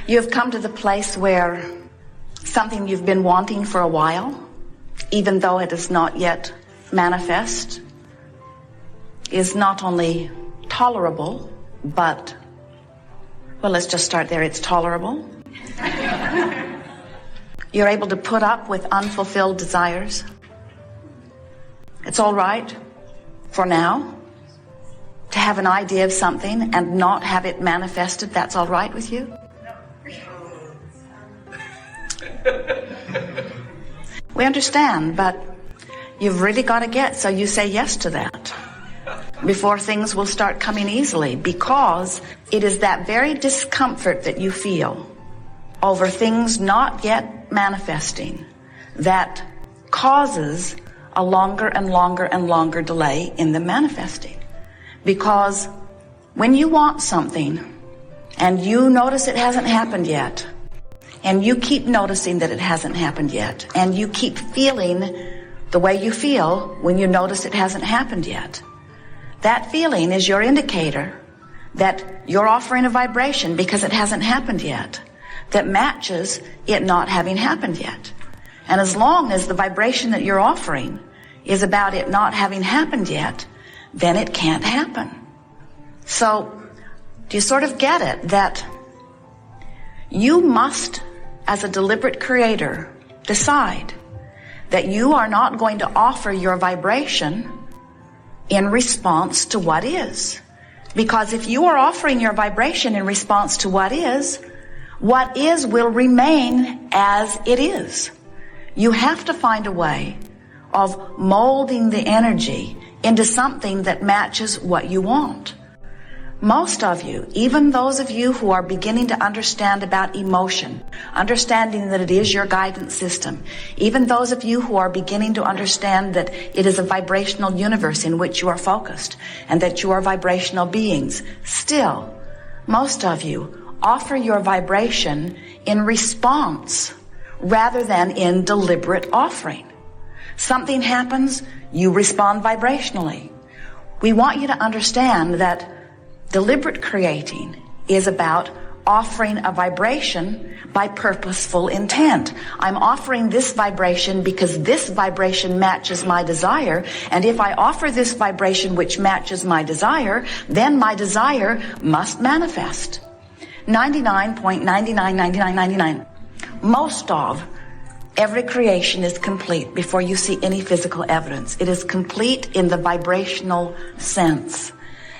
You have come to the place where something you've been wanting for a while, even though it is not yet manifest, is not only tolerable, but, well, let's just start there. It's tolerable. You're able to put up with unfulfilled desires. It's all right for now to have an idea of something and not have it manifested. That's all right with you? We understand, but you've really got to get, so you say yes to that before things will start coming easily, because it is that very discomfort that you feel over things not yet manifesting that causes a longer and longer and longer delay in them manifesting. Because when you want something and you notice it hasn't happened yet, and you keep noticing that it hasn't happened yet, and you keep feeling the way you feel when you notice it hasn't happened yet, that feeling is your indicator that you're offering a vibration because it hasn't happened yet that matches it not having happened yet. And as long as the vibration that you're offering is about it not having happened yet, then it can't happen. So, do you sort of get it that you must, as a deliberate creator, decide that you are not going to offer your vibration in response to what is. Because if you are offering your vibration in response to what is will remain as it is. You have to find a way of molding the energy into something that matches what you want. Most of you, even those of you who are beginning to understand about emotion, understanding that it is your guidance system, even those of you who are beginning to understand that it is a vibrational universe in which you are focused and that you are vibrational beings, still, most of you offer your vibration in response rather than in deliberate offering. Something happens, you respond vibrationally. We want you to understand that deliberate creating is about offering a vibration by purposeful intent. I'm offering this vibration because this vibration matches my desire, and if I offer this vibration which matches my desire, then my desire must manifest. 99.999999. Most of every creation is complete before you see any physical evidence. It is complete in the vibrational sense.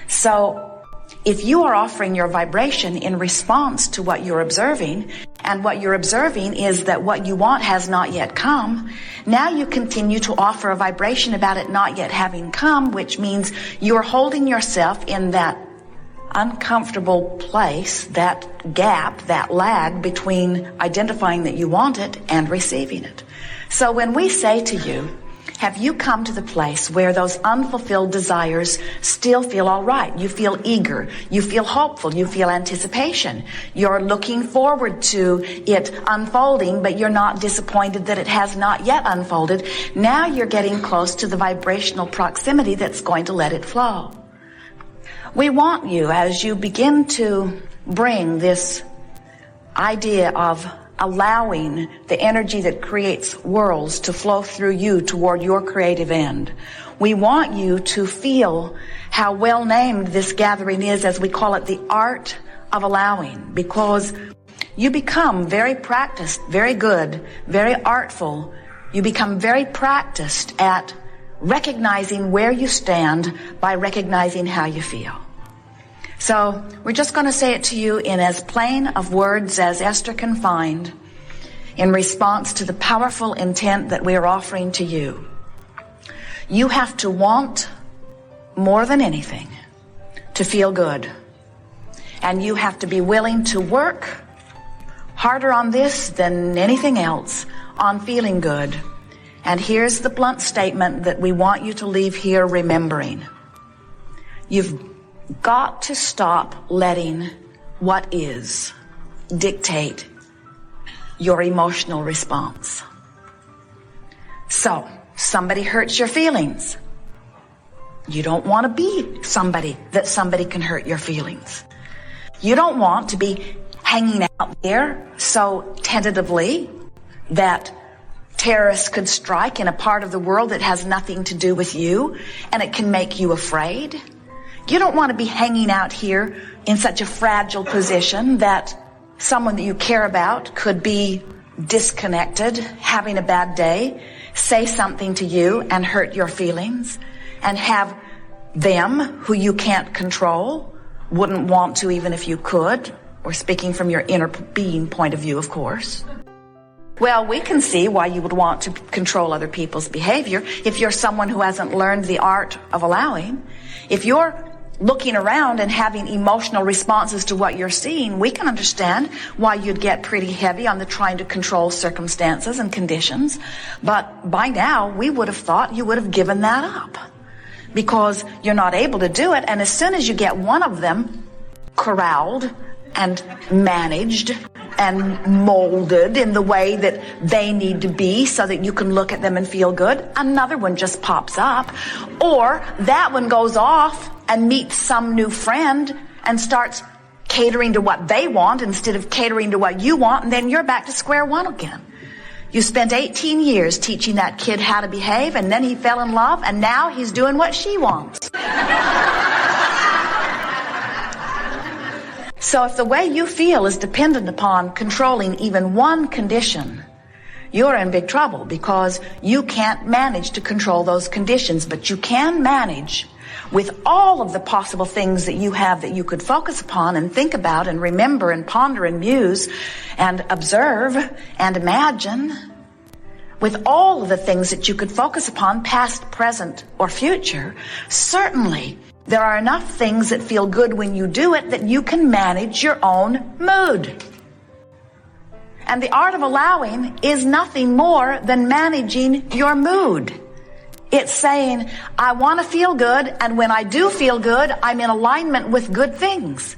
So, if you are offering your vibration in response to what you're observing, and what you're observing is that what you want has not yet come, now you continue to offer a vibration about it not yet having come, which means you're holding yourself in that uncomfortable place, that gap, that lag between identifying that you want it and receiving it. So when we say to you, have you come to the place where those unfulfilled desires still feel all right? You feel eager, you feel hopeful, you feel anticipation. You're looking forward to it unfolding, but you're not disappointed that it has not yet unfolded. Now you're getting close to the vibrational proximity that's going to let it flow. We want you, as you begin to bring this idea of allowing the energy that creates worlds to flow through you toward your creative end, we want you to feel how well named this gathering is, as we call it, the art of allowing, because you become very practiced, very good, very artful. You become very practiced at recognizing where you stand by recognizing how you feel. So we're just going to say it to you in as plain of words as Esther can find in response to the powerful intent that we are offering to you. You have to want more than anything to feel good. And you have to be willing to work harder on this than anything else on feeling good. And here's the blunt statement that we want you to leave here remembering. You've got to stop letting what is dictate your emotional response. So, somebody hurts your feelings. You don't want to be somebody that somebody can hurt your feelings. You don't want to be hanging out there so tentatively that terrorists could strike in a part of the world that has nothing to do with you, and it can make you afraid. You don't want to be hanging out here in such a fragile position that someone that you care about could be disconnected, having a bad day, say something to you and hurt your feelings, and have them, who you can't control, wouldn't want to even if you could. We're speaking from your inner being point of view, of course. Well, we can see why you would want to control other people's behavior if you're someone who hasn't learned the art of allowing. If you're looking around and having emotional responses to what you're seeing, we can understand why you'd get pretty heavy on the trying to control circumstances and conditions. But by now, we would have thought you would have given that up because you're not able to do it. And as soon as you get one of them corralled and managed and molded in the way that they need to be so that you can look at them and feel good, another one just pops up. Or that one goes off and meets some new friend and starts catering to what they want instead of catering to what you want, and then you're back to square one again. You spent 18 years teaching that kid how to behave, and then he fell in love, and now he's doing what she wants. So if the way you feel is dependent upon controlling even one condition, you're in big trouble because you can't manage to control those conditions, but you can manage with all of the possible things that you have that you could focus upon and think about and remember and ponder and muse and observe and imagine. With all of the things that you could focus upon, past, present, or future, certainly there are enough things that feel good when you do it that you can manage your own mood. And the art of allowing is nothing more than managing your mood. It's saying, I want to feel good, and when I do feel good, I'm in alignment with good things.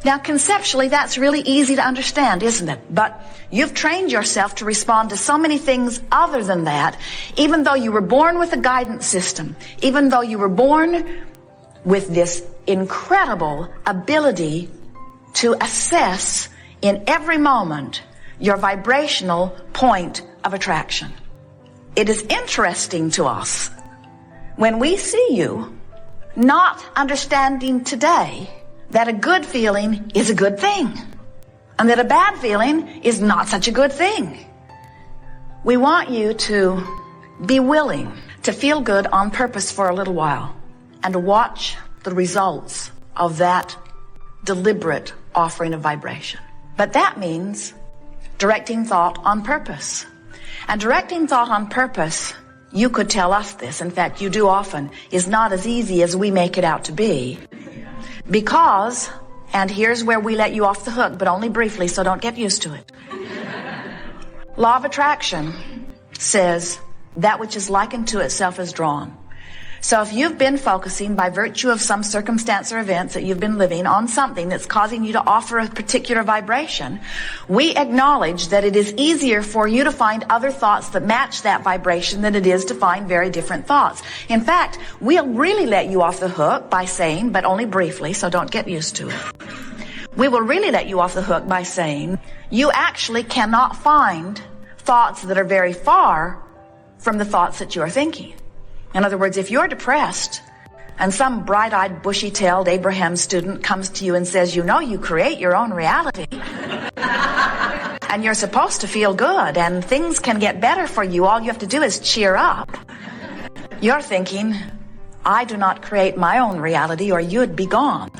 Now, conceptually, that's really easy to understand, isn't it? But you've trained yourself to respond to so many things other than that, even though you were born with a guidance system, even though you were born with this incredible ability to assess in every moment your vibrational point of attraction. It is interesting to us when we see you not understanding today that a good feeling is a good thing and that a bad feeling is not such a good thing. We want you to be willing to feel good on purpose for a little while and to watch the results of that deliberate offering of vibration. But that means directing thought on purpose. And directing thought on purpose, you could tell us this, in fact you do often, is not as easy as we make it out to be. Because, and here's where we let you off the hook, but only briefly, so don't get used to it. Law of attraction says that which is likened to itself is drawn. So if you've been focusing by virtue of some circumstance or events that you've been living on something that's causing you to offer a particular vibration, we acknowledge that it is easier for you to find other thoughts that match that vibration than it is to find very different thoughts. In fact, we'll really let you off the hook by saying, but only briefly, so don't get used to it. We will really let you off the hook by saying, you actually cannot find thoughts that are very far from the thoughts that you are thinking. In other words, if you're depressed and some bright-eyed, bushy-tailed Abraham student comes to you and says, you know, you create your own reality and you're supposed to feel good and things can get better for you, all you have to do is cheer up. You're thinking, I do not create my own reality or you'd be gone.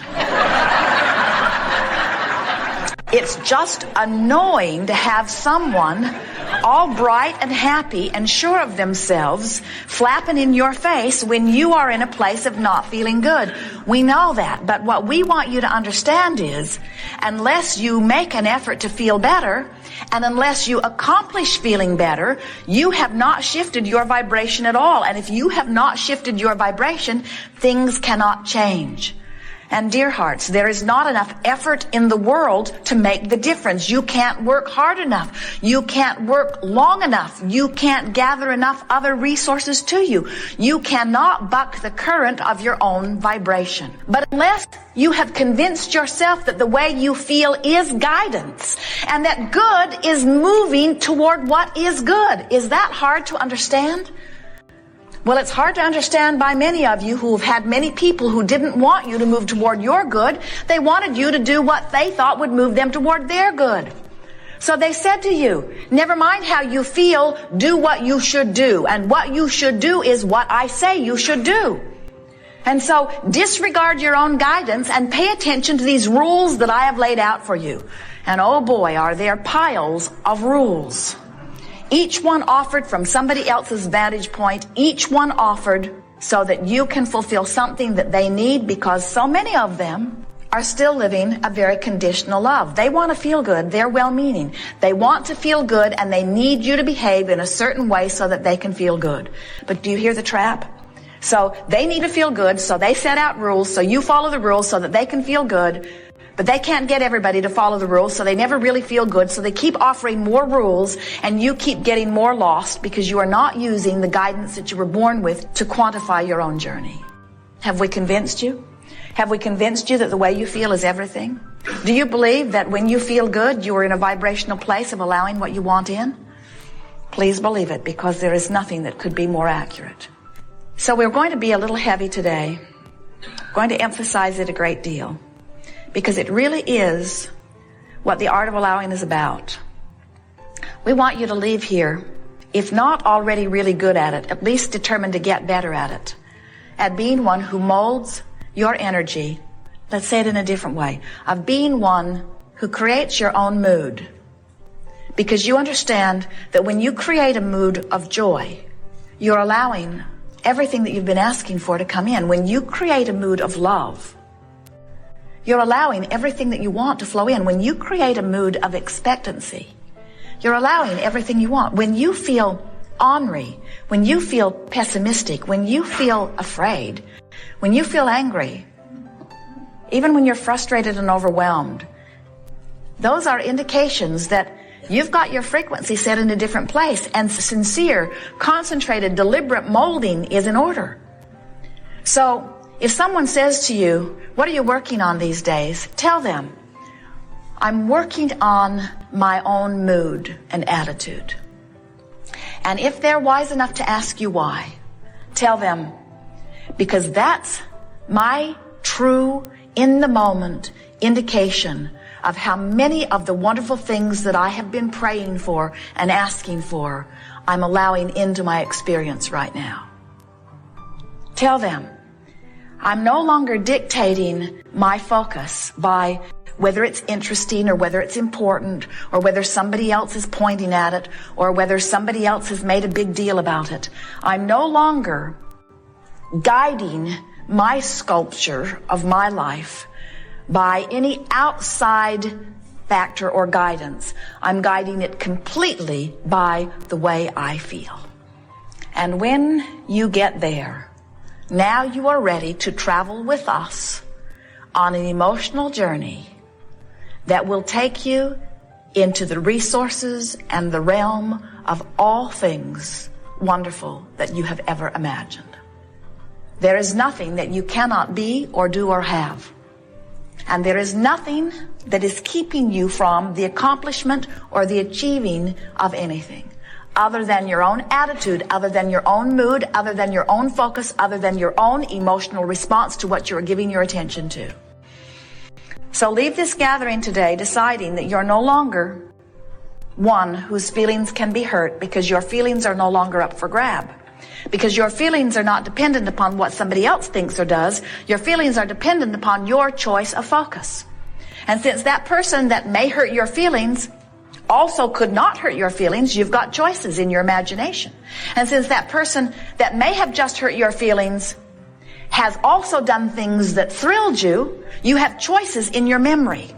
It's just annoying to have someone all bright and happy and sure of themselves flapping in your face when you are in a place of not feeling good. We know that, but what we want you to understand is, unless you make an effort to feel better, and unless you accomplish feeling better, you have not shifted your vibration at all. And if you have not shifted your vibration, things cannot change. And dear hearts, there is not enough effort in the world to make the difference. You can't work hard enough. You can't work long enough. You can't gather enough other resources to you. You cannot buck the current of your own vibration. But unless you have convinced yourself that the way you feel is guidance and that good is moving toward what is good, is that hard to understand? Well, it's hard to understand by many of you who have had many people who didn't want you to move toward your good. They wanted you to do what they thought would move them toward their good. So they said to you, never mind how you feel, do what you should do. And what you should do is what I say you should do. And so disregard your own guidance and pay attention to these rules that I have laid out for you. And oh boy, are there piles of rules. Each one offered from somebody else's vantage point, each one offered so that you can fulfill something that they need, because so many of them are still living a very conditional love. They want to feel good. They're well-meaning. They want to feel good, and they need you to behave in a certain way so that they can feel good. But do you hear the trap? So they need to feel good, so they set out rules, so you follow the rules so that they can feel good. But they can't get everybody to follow the rules, so they never really feel good. So they keep offering more rules, and you keep getting more lost because you are not using the guidance that you were born with to quantify your own journey. Have we convinced you? Have we convinced you that the way you feel is everything? Do you believe that when you feel good, you are in a vibrational place of allowing what you want in? Please believe it, because there is nothing that could be more accurate. So we're going to be a little heavy today. I'm going to emphasize it a great deal, because it really is what the art of allowing is about. We want you to leave here, if not already really good at it, at least determined to get better at it, at being one who molds your energy. Let's say it in a different way, of being one who creates your own mood. Because you understand that when you create a mood of joy, you're allowing everything that you've been asking for to come in. When you create a mood of love, you're allowing everything that you want to flow in. When you create a mood of expectancy, you're allowing everything you want. When you feel ornery, when you feel pessimistic, when you feel afraid, when you feel angry, even when you're frustrated and overwhelmed, those are indications that you've got your frequency set in a different place, and sincere, concentrated, deliberate molding is in order. So if someone says to you, what are you working on these days? Tell them, I'm working on my own mood and attitude. And if they're wise enough to ask you why, tell them, because that's my true, in the moment indication of how many of the wonderful things that I have been praying for and asking for, I'm allowing into my experience right now. Tell them, I'm no longer dictating my focus by whether it's interesting or whether it's important or whether somebody else is pointing at it or whether somebody else has made a big deal about it. I'm no longer guiding my sculpture of my life by any outside factor or guidance. I'm guiding it completely by the way I feel. And when you get there, now you are ready to travel with us on an emotional journey that will take you into the resources and the realm of all things wonderful that you have ever imagined. There is nothing that you cannot be or do or have. And there is nothing that is keeping you from the accomplishment or the achieving of anything other than your own attitude, other than your own mood, other than your own focus, other than your own emotional response to what you're giving your attention to. So leave this gathering today deciding that you're no longer one whose feelings can be hurt, because your feelings are no longer up for grab. Because your feelings are not dependent upon what somebody else thinks or does. Your feelings are dependent upon your choice of focus. And since that person that may hurt your feelings also could not hurt your feelings, you've got choices in your imagination. And since that person that may have just hurt your feelings has also done things that thrilled you, you have choices in your memory.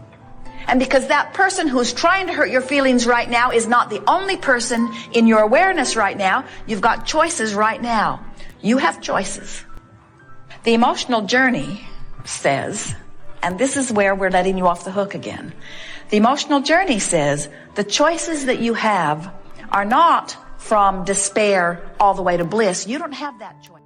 And because that person who's trying to hurt your feelings right now is not the only person in your awareness right now, you've got choices right now. You have choices. The emotional journey says, and this is where we're letting you off the hook again. The emotional journey says the choices that you have are not from despair all the way to bliss. You don't have that choice.